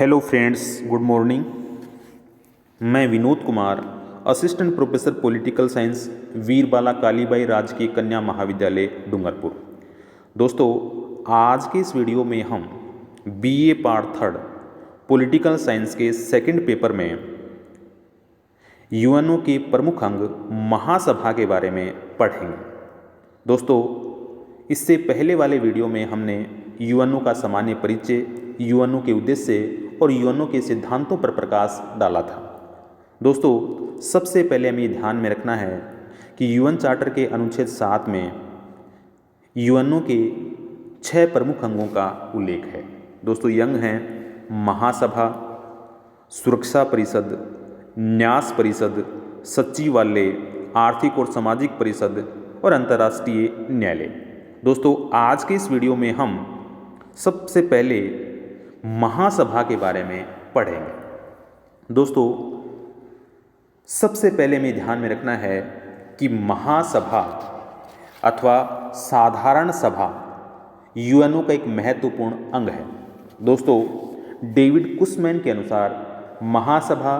Hello friends, good morning. मैं Vinod Kumar, assistant professor political science, Veerbala Kalibai राजकीय कन्या महाविद्यालय डूंगरपुर। दोस्तों, आज के इस वीडियो में हम BA part third political science के सेकंड पेपर में यूएनओ के प्रमुख अंग महासभा के बारे में पढ़ेंगे। दोस्तों, इससे पहले वाले वीडियो में हमने यूएनओ का सामान्य परिचय, यूएनओ के उद्देश्य और यूएनओ के सिद्धांतों पर प्रकाश डाला था। दोस्तों, सबसे पहले हमें ध्यान में रखना है कि यूएन चार्टर के अनुच्छेद 7 में यूएनओ के 6 प्रमुख अंगों का उल्लेख है। दोस्तों, ये अंग हैं महासभा, सुरक्षा परिषद, न्यास परिषद, सचिवालय, आर्थिक और सामाजिक परिषद और अंतर्राष्ट्रीय न्यायालय। दोस्तों, आज के इस वीडियो में हम सबसे पहले महासभा के बारे में पढ़ेंगे। दोस्तों, सबसे पहले हमें ध्यान में रखना है कि महासभा अथवा साधारण सभा यूएनओ का एक महत्वपूर्ण अंग है। दोस्तों, डेविड कुशमैन के अनुसार महासभा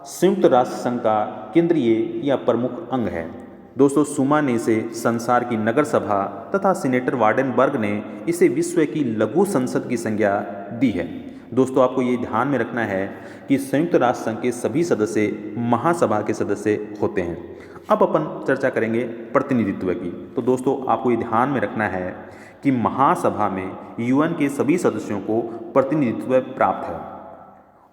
संयुक्त राष्ट्र संघ का केंद्रीय या प्रमुख अंग है। दोस्तों, सुमा ने इसे संसार की नगर सभा तथा सीनेटर वार्डेनबर्ग ने इसे विश्व की लघु संसद की संज्ञा दी है। दोस्तों, आपको ये ध्यान में रखना है कि संयुक्त राष्ट्र संघ के सभी सदस्य महासभा के सदस्य होते हैं। अब अपन चर्चा करेंगे प्रतिनिधित्व की। तो दोस्तों, आपको ये ध्यान में रखना है कि महासभा में यूएन के सभी सदस्यों को प्रतिनिधित्व प्राप्त है।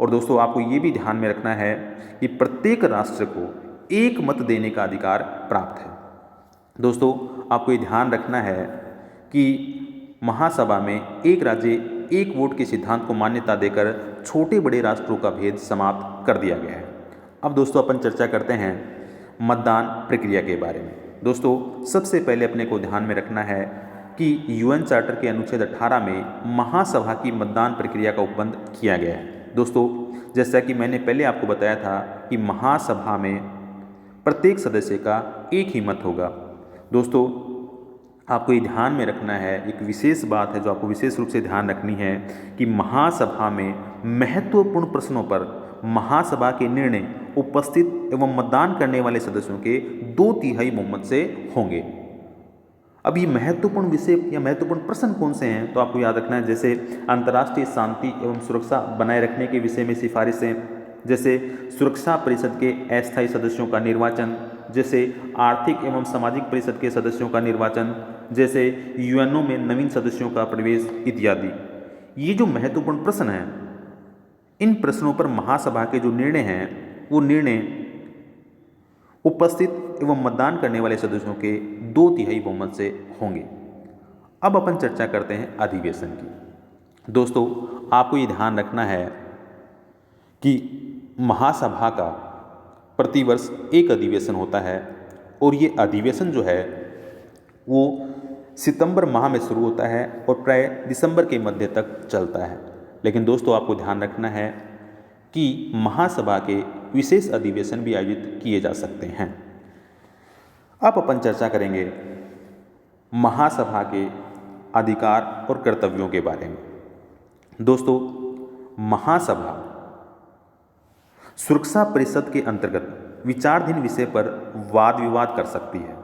और दोस्तों, आपको ये भी ध्यान में रखना है कि प्रत्येक राष्ट्र को एक मत देने का अधिकार प्राप्त है। दोस्तों, आपको ये ध्यान रखना है कि महासभा में एक राज्य एक वोट के सिद्धांत को मान्यता देकर छोटे बड़े राष्ट्रों का भेद समाप्त कर दिया गया है। अब दोस्तों, अपन चर्चा करते हैं मतदान प्रक्रिया के बारे में। दोस्तों, सबसे पहले अपने को ध्यान में रखना है कि यूएन चार्टर के अनुच्छेद 18 में महासभा की मतदान प्रक्रिया का उपबंध किया गया है। दोस्तों, जैसा कि मैंने पहले आपको बताया था कि महासभा में प्रत्येक सदस्य का एक ही मत होगा। दोस्तों, आपको ये ध्यान में रखना है, एक विशेष बात है जो आपको विशेष रूप से ध्यान रखनी है कि महासभा में महत्वपूर्ण प्रश्नों पर महासभा के निर्णय उपस्थित एवं मतदान करने वाले सदस्यों के 2/3 बहुमत से होंगे। अब ये महत्वपूर्ण विषय या महत्वपूर्ण प्रश्न कौन से हैं, तो आपको याद रखना है, जैसे अंतर्राष्ट्रीय शांति एवं सुरक्षा बनाए रखने के विषय में सिफारिशें, जैसे सुरक्षा परिषद के अस्थायी सदस्यों का निर्वाचन, जैसे आर्थिक एवं सामाजिक परिषद के सदस्यों का निर्वाचन, जैसे यूएनओ में नवीन सदस्यों का प्रवेश इत्यादि। ये जो महत्वपूर्ण प्रश्न हैं, इन प्रश्नों पर महासभा के जो निर्णय हैं वो निर्णय उपस्थित एवं मतदान करने वाले सदस्यों के 2/3 बहुमत से होंगे। अब अपन चर्चा करते हैं अधिवेशन की। दोस्तों, आपको ये ध्यान रखना है कि महासभा का प्रतिवर्ष एक अधिवेशन होता है और ये अधिवेशन जो है वो सितंबर माह में शुरू होता है और प्राय दिसंबर के मध्य तक चलता है। लेकिन दोस्तों, आपको ध्यान रखना है कि महासभा के विशेष अधिवेशन भी आयोजित किए जा सकते हैं। अब अपन चर्चा करेंगे महासभा के अधिकार और कर्तव्यों के बारे में। दोस्तों, महासभा सुरक्षा परिषद के अंतर्गत विचाराधीन विषय पर वाद विवाद कर सकती है,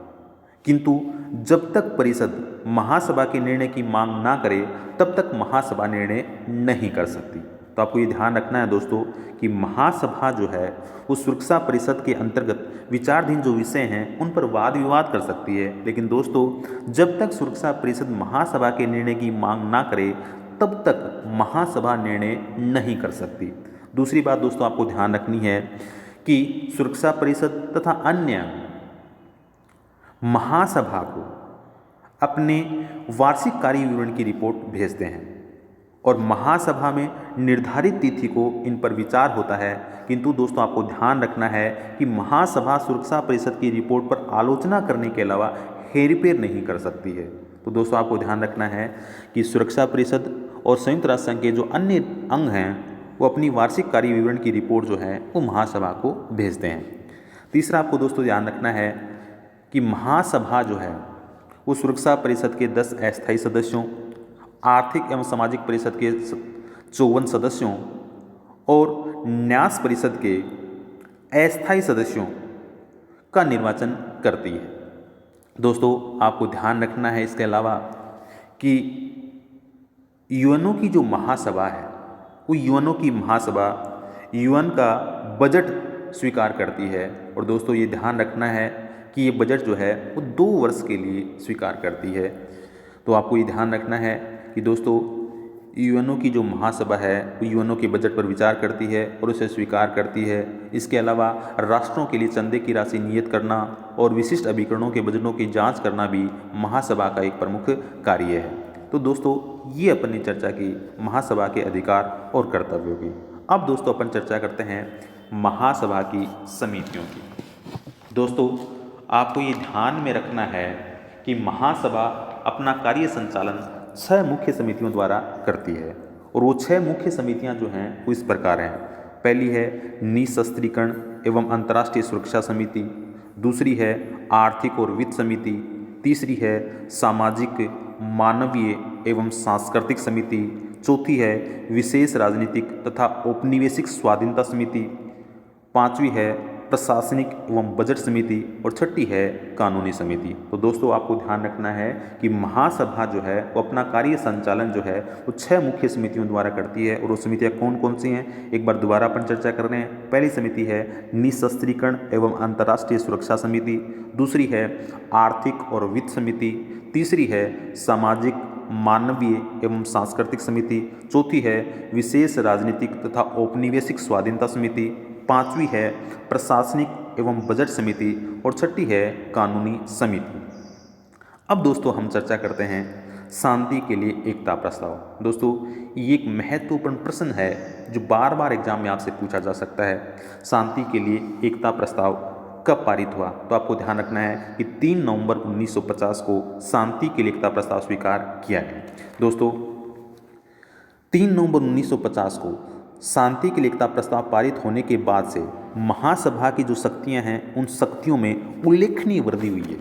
किंतु जब तक परिषद महासभा के निर्णय की मांग ना करे तब तक महासभा निर्णय नहीं कर सकती। तो आपको ये ध्यान रखना है दोस्तों कि महासभा जो है वो सुरक्षा परिषद के अंतर्गत विचाराधीन जो विषय हैं उन पर वाद विवाद कर सकती है, लेकिन दोस्तों जब तक सुरक्षा परिषद महासभा के निर्णय की मांग ना करे तब तक महासभा निर्णय नहीं कर सकती। दूसरी बात दोस्तों, आपको ध्यान रखनी है कि सुरक्षा परिषद तथा अन्य महासभा को अपने वार्षिक कार्य विवरण की रिपोर्ट भेजते हैं और महासभा में निर्धारित तिथि को इन पर विचार होता है, किंतु दोस्तों आपको ध्यान रखना है कि महासभा सुरक्षा परिषद की रिपोर्ट पर आलोचना करने के अलावा हेरफेर नहीं कर सकती है। तो दोस्तों, आपको ध्यान रखना है कि सुरक्षा परिषद और संयुक्त राष्ट्र संघ के जो अन्य अंग हैं वो अपनी वार्षिक कार्य विवरण की रिपोर्ट जो है वो महासभा को भेजते हैं। तीसरा, आपको दोस्तों ध्यान रखना है कि महासभा जो है वो सुरक्षा परिषद के 10 अस्थायी सदस्यों, आर्थिक एवं सामाजिक परिषद के 54 सदस्यों और न्यास परिषद के अस्थायी सदस्यों का निर्वाचन करती है। दोस्तों आपको ध्यान रखना है इसके अलावा कि यूएनओ की जो महासभा है वो यूएनओ की महासभा यूएन का बजट स्वीकार करती है। और दोस्तों ये ध्यान रखना है कि ये बजट जो है वो 2 वर्ष के लिए स्वीकार करती है। तो आपको ये ध्यान रखना है कि दोस्तों यूएनओ की जो महासभा है वो यूएनओ के बजट पर विचार करती है और उसे स्वीकार करती है। इसके अलावा राष्ट्रों के लिए चंदे की राशि नियत करना और विशिष्ट अभिकरणों के बजटों की जांच करना भी महासभा का एक प्रमुख कार्य है। तो दोस्तों ये अपनी चर्चा की महासभा के अधिकार और कर्तव्यों की। अब दोस्तों अपन चर्चा करते हैं महासभा की समितियों की। दोस्तों आपको ये ध्यान में रखना है कि महासभा अपना कार्य संचालन 6 मुख्य समितियों द्वारा करती है और वो 6 मुख्य समितियां जो हैं वो इस प्रकार हैं। पहली है निशस्त्रीकरण एवं अंतर्राष्ट्रीय सुरक्षा समिति, दूसरी है आर्थिक और वित्त समिति, तीसरी है सामाजिक मानवीय एवं सांस्कृतिक समिति, चौथी है विशेष राजनीतिक तथा औपनिवेशिक स्वाधीनता समिति, पांचवी है प्रशासनिक एवं बजट समिति और छठी है कानूनी समिति। तो दोस्तों आपको ध्यान रखना है कि महासभा जो है वो अपना कार्य संचालन जो है वो 6 मुख्य समितियों द्वारा करती है। और वो समितियाँ कौन कौन सी हैं एक बार दोबारा अपन चर्चा कर रहे हैं। पहली समिति है निशस्त्रीकरण एवं अंतर्राष्ट्रीय सुरक्षा समिति, दूसरी है आर्थिक और वित्त समिति, तीसरी है सामाजिक मानवीय एवं सांस्कृतिक समिति, चौथी है विशेष राजनीतिक तथा औपनिवेशिक स्वाधीनता समिति, पांचवी है प्रशासनिक एवं बजट समिति और छठी है कानूनी समिति। अब दोस्तों हम चर्चा करते हैं शांति के लिए एकता प्रस्ताव। दोस्तों ये एक महत्वपूर्ण प्रश्न है जो बार बार एग्जाम में आपसे पूछा जा सकता है। शांति के लिए एकता प्रस्ताव कब पारित हुआ? तो आपको ध्यान रखना है कि 3 नवंबर 1950 को शांति के लिए एकता प्रस्ताव स्वीकार किया गया। दोस्तों 3 नवंबर 1950 को शांति के लिए एकता प्रस्ताव पारित होने के बाद से महासभा की जो शक्तियां हैं उन शक्तियों में उल्लेखनीय वृद्धि हुई है।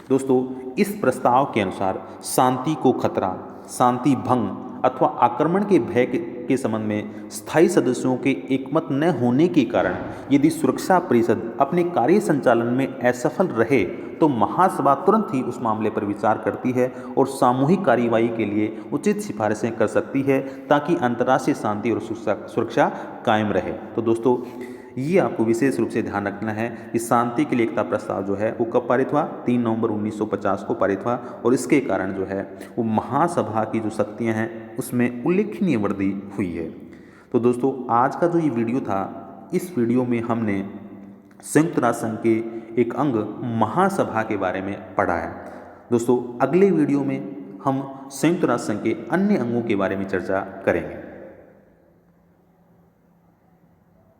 दोस्तों इस प्रस्ताव के अनुसार शांति को खतरा, शांति भंग अथवा आक्रमण के भय के संबंध में स्थायी सदस्यों के एकमत न होने के कारण यदि सुरक्षा परिषद अपने कार्य संचालन में असफल रहे तो महासभा तुरंत ही उस मामले पर विचार करती है और सामूहिक कार्यवाही के लिए उचित सिफारिशें कर सकती है ताकि अंतर्राष्ट्रीय शांति और सुरक्षा कायम रहे। तो दोस्तों ये आपको विशेष रूप से ध्यान रखना है कि शांति के लिए एकता प्रस्ताव जो है वो कब पारित हुआ? 3 नवंबर 1950 को पारित हुआ और इसके कारण जो है वो महासभा की जो शक्तियाँ हैं उसमें उल्लेखनीय वृद्धि हुई है। तो दोस्तों आज का जो ये वीडियो था, इस वीडियो में हमने संयुक्त राष्ट्र संघ के एक अंग महासभा के बारे में पढ़ा है। दोस्तों अगले वीडियो में हम संयुक्त राष्ट्र संघ के अन्य अंगों के बारे में चर्चा करेंगे।